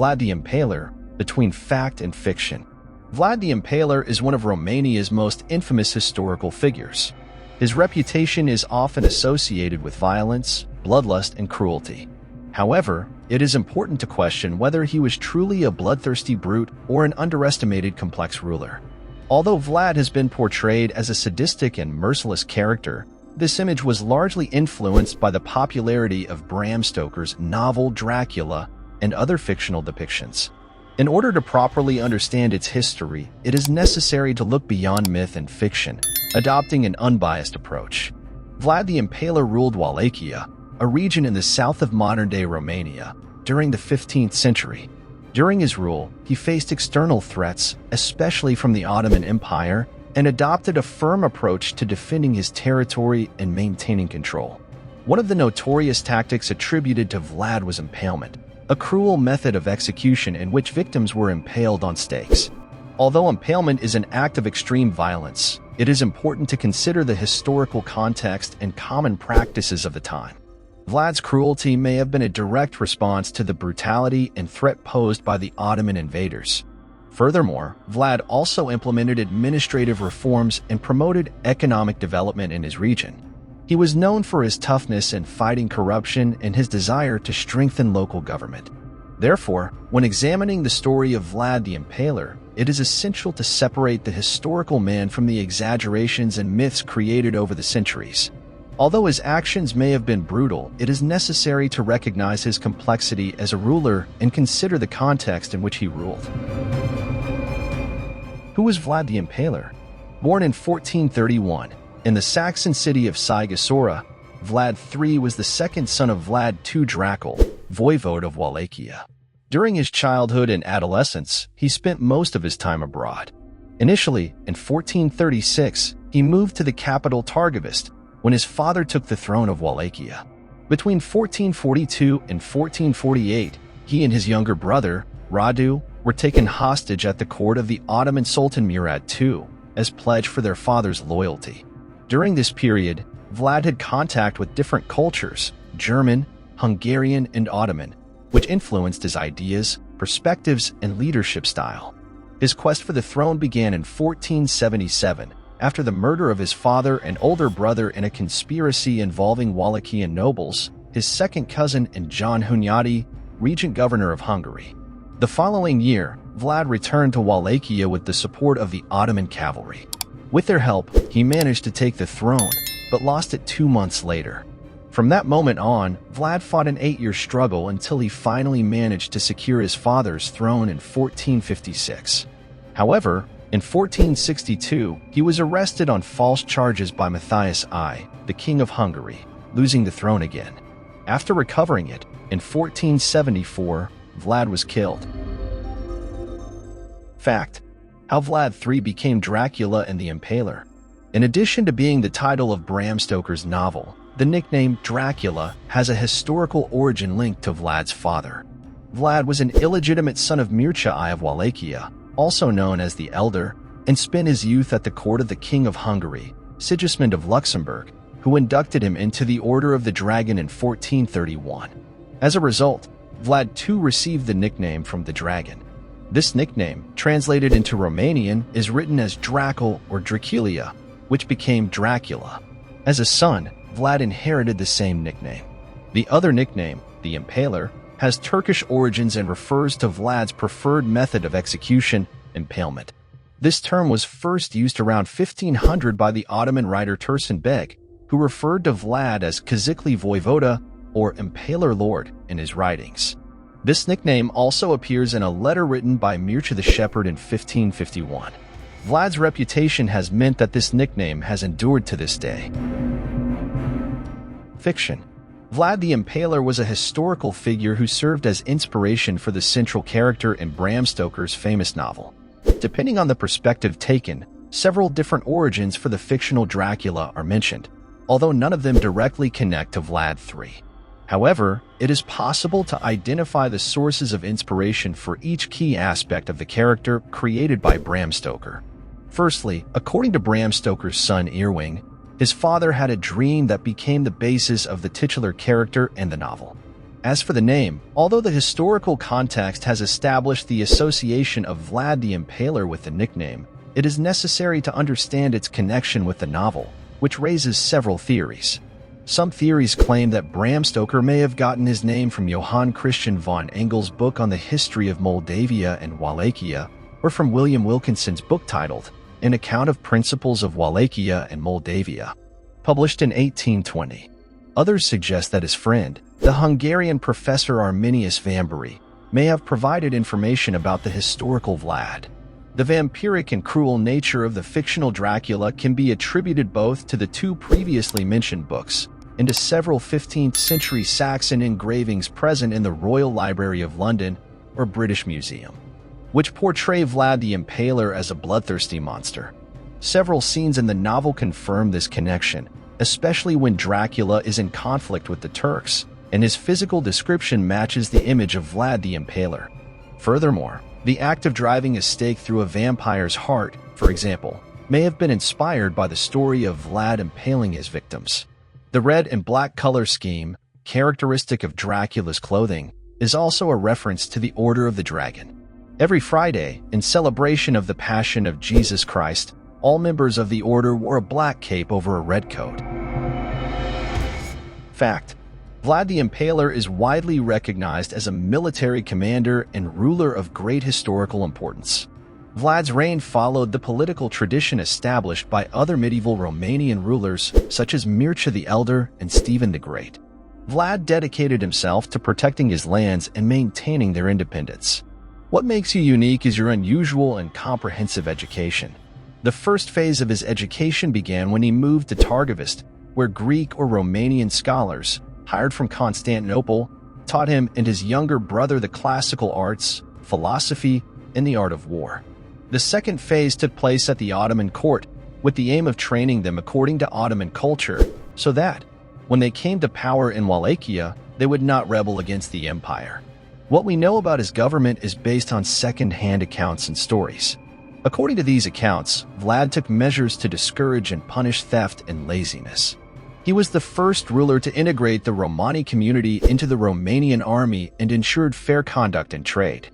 Vlad the Impaler, between fact and fiction. Vlad the Impaler is one of Romania's most infamous historical figures. His reputation is often associated with violence, bloodlust, and cruelty. However, it is important to question whether he was truly a bloodthirsty brute or an underestimated complex ruler. Although Vlad has been portrayed as a sadistic and merciless character, this image was largely influenced by the popularity of Bram Stoker's novel Dracula and other fictional depictions. In order to properly understand its history, it is necessary to look beyond myth and fiction, adopting an unbiased approach. Vlad the Impaler ruled Wallachia, a region in the south of modern-day Romania, during the 15th century. During his rule, he faced external threats, especially from the Ottoman Empire, and adopted a firm approach to defending his territory and maintaining control. One of the notorious tactics attributed to Vlad was impalement, a cruel method of execution in which victims were impaled on stakes. Although impalement is an act of extreme violence, it is important to consider the historical context and common practices of the time. Vlad's cruelty may have been a direct response to the brutality and threat posed by the Ottoman invaders. Furthermore, Vlad also implemented administrative reforms and promoted economic development in his region. He was known for his toughness in fighting corruption and his desire to strengthen local government. Therefore, when examining the story of Vlad the Impaler, it is essential to separate the historical man from the exaggerations and myths created over the centuries. Although his actions may have been brutal, it is necessary to recognize his complexity as a ruler and consider the context in which he ruled. Who was Vlad the Impaler? Born in 1431, in the Saxon city of Sighisoara, Vlad III was the second son of Vlad II Dracula, voivode of Wallachia. During his childhood and adolescence, he spent most of his time abroad. Initially, in 1436, he moved to the capital Targovist when his father took the throne of Wallachia. Between 1442 and 1448, he and his younger brother, Radu, were taken hostage at the court of the Ottoman Sultan Murad II as pledge for their father's loyalty. During this period, Vlad had contact with different cultures, German, Hungarian, and Ottoman, which influenced his ideas, perspectives, and leadership style. His quest for the throne began in 1477, after the murder of his father and older brother in a conspiracy involving Wallachian nobles, his second cousin, and John Hunyadi, regent governor of Hungary. The following year, Vlad returned to Wallachia with the support of the Ottoman cavalry. With their help, he managed to take the throne, but lost it 2 months later. From that moment on, Vlad fought an 8-year struggle until he finally managed to secure his father's throne in 1456. However, in 1462, he was arrested on false charges by Matthias I, the king of Hungary, losing the throne again. After recovering it, in 1474, Vlad was killed. Fact: how Vlad III became Dracula and the Impaler. In addition to being the title of Bram Stoker's novel, the nickname Dracula has a historical origin linked to Vlad's father. Vlad was an illegitimate son of Mircea I of Wallachia, also known as the Elder, and spent his youth at the court of the King of Hungary, Sigismund of Luxembourg, who inducted him into the Order of the Dragon in 1431. As a result, Vlad too received the nickname from the dragon. This nickname, translated into Romanian, is written as Dracul or Dracula, which became Dracula. As a son, Vlad inherited the same nickname. The other nickname, the Impaler, has Turkish origins and refers to Vlad's preferred method of execution, impalement. This term was first used around 1500 by the Ottoman writer Tursun Beg, who referred to Vlad as Kazikli Voivoda or Impaler Lord in his writings. This nickname also appears in a letter written by Mircea the Shepherd in 1551. Vlad's reputation has meant that this nickname has endured to this day. Fiction. Vlad the Impaler was a historical figure who served as inspiration for the central character in Bram Stoker's famous novel. Depending on the perspective taken, several different origins for the fictional Dracula are mentioned, although none of them directly connect to Vlad III. However, it is possible to identify the sources of inspiration for each key aspect of the character created by Bram Stoker. Firstly, according to Bram Stoker's son Earwing, his father had a dream that became the basis of the titular character and the novel. As for the name, although the historical context has established the association of Vlad the Impaler with the nickname, it is necessary to understand its connection with the novel, which raises several theories. Some theories claim that Bram Stoker may have gotten his name from Johann Christian von Engel's book on the history of Moldavia and Wallachia, or from William Wilkinson's book titled An Account of Principles of Wallachia and Moldavia, published in 1820. Others suggest that his friend, the Hungarian professor Arminius Vambery, may have provided information about the historical Vlad. The vampiric and cruel nature of the fictional Dracula can be attributed both to the two previously mentioned books and to several 15th-century Saxon engravings present in the Royal Library of London or British Museum, which portray Vlad the Impaler as a bloodthirsty monster. Several scenes in the novel confirm this connection, especially when Dracula is in conflict with the Turks, and his physical description matches the image of Vlad the Impaler. Furthermore, the act of driving a stake through a vampire's heart, for example, may have been inspired by the story of Vlad impaling his victims. The red and black color scheme, characteristic of Dracula's clothing, is also a reference to the Order of the Dragon. Every Friday, in celebration of the Passion of Jesus Christ, all members of the order wore a black cape over a red coat. Fact: Vlad the Impaler is widely recognized as a military commander and ruler of great historical importance. Vlad's reign followed the political tradition established by other medieval Romanian rulers such as Mircea the Elder and Stephen the Great. Vlad dedicated himself to protecting his lands and maintaining their independence. What makes you unique is your unusual and comprehensive education. The first phase of his education began when he moved to Targovist, where Greek or Romanian scholars, hired from Constantinople, taught him and his younger brother the classical arts, philosophy, and the art of war. The second phase took place at the Ottoman court, with the aim of training them according to Ottoman culture, so that, when they came to power in Wallachia, they would not rebel against the empire. What we know about his government is based on second-hand accounts and stories. According to these accounts, Vlad took measures to discourage and punish theft and laziness. He was the first ruler to integrate the Romani community into the Romanian army and ensured fair conduct in trade.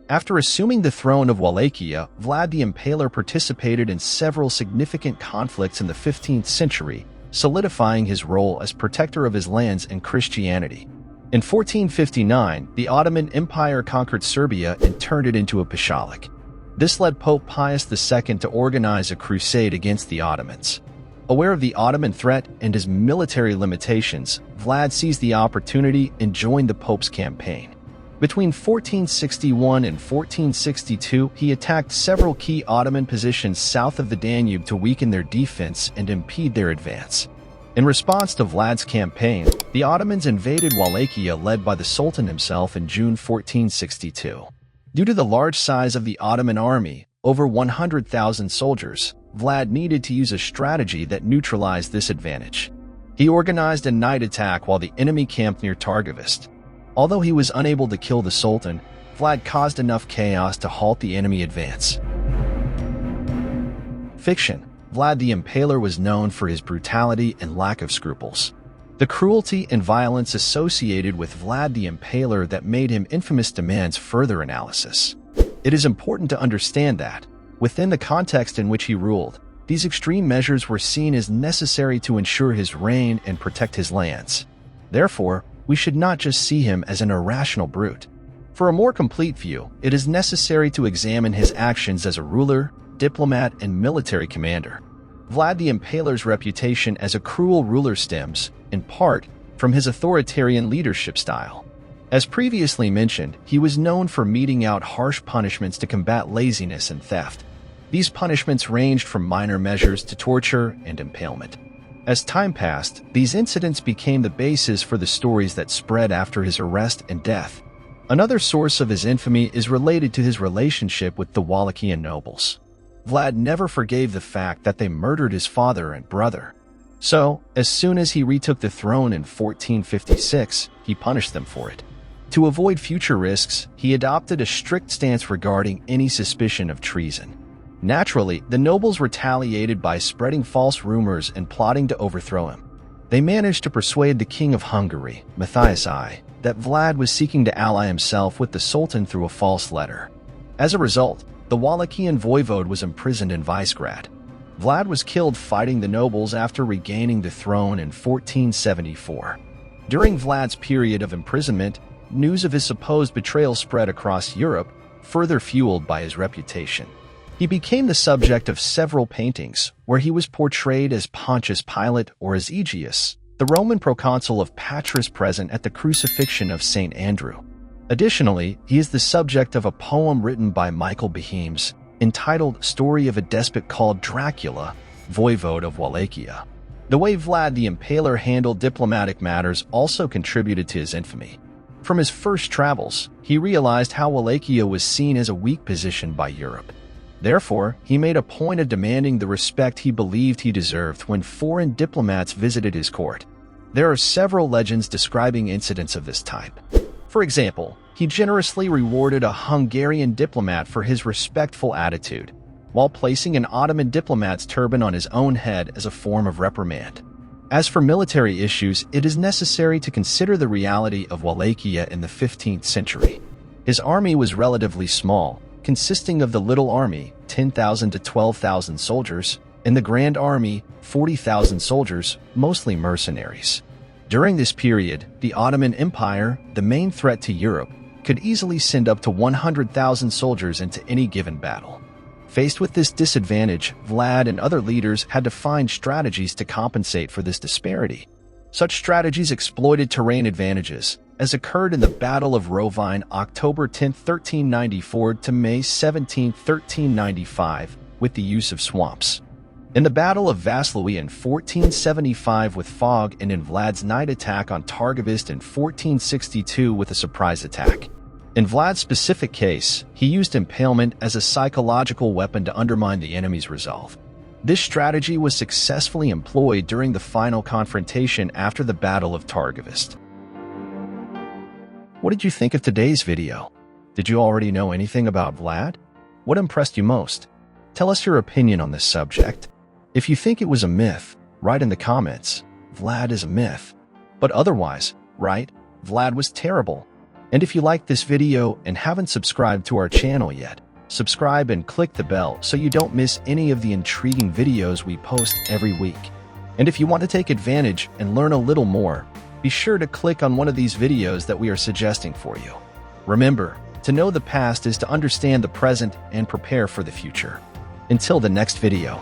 After assuming the throne of Wallachia, Vlad the Impaler participated in several significant conflicts in the 15th century, solidifying his role as protector of his lands and Christianity. In 1459, the Ottoman Empire conquered Serbia and turned it into a pashalik. This led Pope Pius II to organize a crusade against the Ottomans. Aware of the Ottoman threat and his military limitations, Vlad seized the opportunity and joined the Pope's campaign. Between 1461 and 1462, he attacked several key Ottoman positions south of the Danube to weaken their defense and impede their advance. In response to Vlad's campaign, the Ottomans invaded Wallachia led by the Sultan himself in June 1462. Due to the large size of the Ottoman army, over 100,000 soldiers, Vlad needed to use a strategy that neutralized this advantage. He organized a night attack while the enemy camped near Targovist. Although he was unable to kill the Sultan, Vlad caused enough chaos to halt the enemy advance. Fiction: Vlad the Impaler was known for his brutality and lack of scruples. The cruelty and violence associated with Vlad the Impaler that made him infamous demands further analysis. It is important to understand that, within the context in which he ruled, these extreme measures were seen as necessary to ensure his reign and protect his lands. Therefore, we should not just see him as an irrational brute. For a more complete view, it is necessary to examine his actions as a ruler, diplomat, and military commander. Vlad the Impaler's reputation as a cruel ruler stems, in part, from his authoritarian leadership style. As previously mentioned, he was known for meting out harsh punishments to combat laziness and theft. These punishments ranged from minor measures to torture and impalement. As time passed, these incidents became the basis for the stories that spread after his arrest and death. Another source of his infamy is related to his relationship with the Wallachian nobles. Vlad never forgave the fact that they murdered his father and brother. So, as soon as he retook the throne in 1456, he punished them for it. To avoid future risks, he adopted a strict stance regarding any suspicion of treason. Naturally, the nobles retaliated by spreading false rumors and plotting to overthrow him. They managed to persuade the king of Hungary, Matthias I, that Vlad was seeking to ally himself with the Sultan through a false letter. As a result, the Wallachian voivode was imprisoned in Visegrad. Vlad was killed fighting the nobles after regaining the throne in 1474. During Vlad's period of imprisonment, news of his supposed betrayal spread across Europe, further fueled by his reputation. He became the subject of several paintings, where he was portrayed as Pontius Pilate or as Aegeus, the Roman proconsul of Patras present at the crucifixion of St. Andrew. Additionally, he is the subject of a poem written by Michael Behemes, entitled Story of a Despot Called Dracula, Voivode of Wallachia. The way Vlad the Impaler handled diplomatic matters also contributed to his infamy. From his first travels, he realized how Wallachia was seen as a weak position by Europe. Therefore, he made a point of demanding the respect he believed he deserved when foreign diplomats visited his court. There are several legends describing incidents of this type. For example, he generously rewarded a Hungarian diplomat for his respectful attitude, while placing an Ottoman diplomat's turban on his own head as a form of reprimand. As for military issues, it is necessary to consider the reality of Wallachia in the 15th century. His army was relatively small, consisting of the Little Army, 10,000 to 12,000 soldiers, and the Grand Army, 40,000 soldiers, mostly mercenaries. During this period, the Ottoman Empire, the main threat to Europe, could easily send up to 100,000 soldiers into any given battle. Faced with this disadvantage, Vlad and other leaders had to find strategies to compensate for this disparity. Such strategies exploited terrain advantages, as occurred in the Battle of Rovine October 10, 1394 to May 17, 1395, with the use of swamps. In the Battle of Vaslui in 1475 with fog, and in Vlad's night attack on Targovist in 1462 with a surprise attack. In Vlad's specific case, he used impalement as a psychological weapon to undermine the enemy's resolve. This strategy was successfully employed during the final confrontation after the Battle of Targovist. What did you think of today's video? Did you already know anything about Vlad? What impressed you most? Tell us your opinion on this subject. If you think it was a myth, write in the comments, Vlad is a myth. But otherwise, write, Vlad was terrible. And if you liked this video and haven't subscribed to our channel yet, subscribe and click the bell so you don't miss any of the intriguing videos we post every week. And if you want to take advantage and learn a little more, be sure to click on one of these videos that we are suggesting for you. Remember, to know the past is to understand the present and prepare for the future. Until the next video.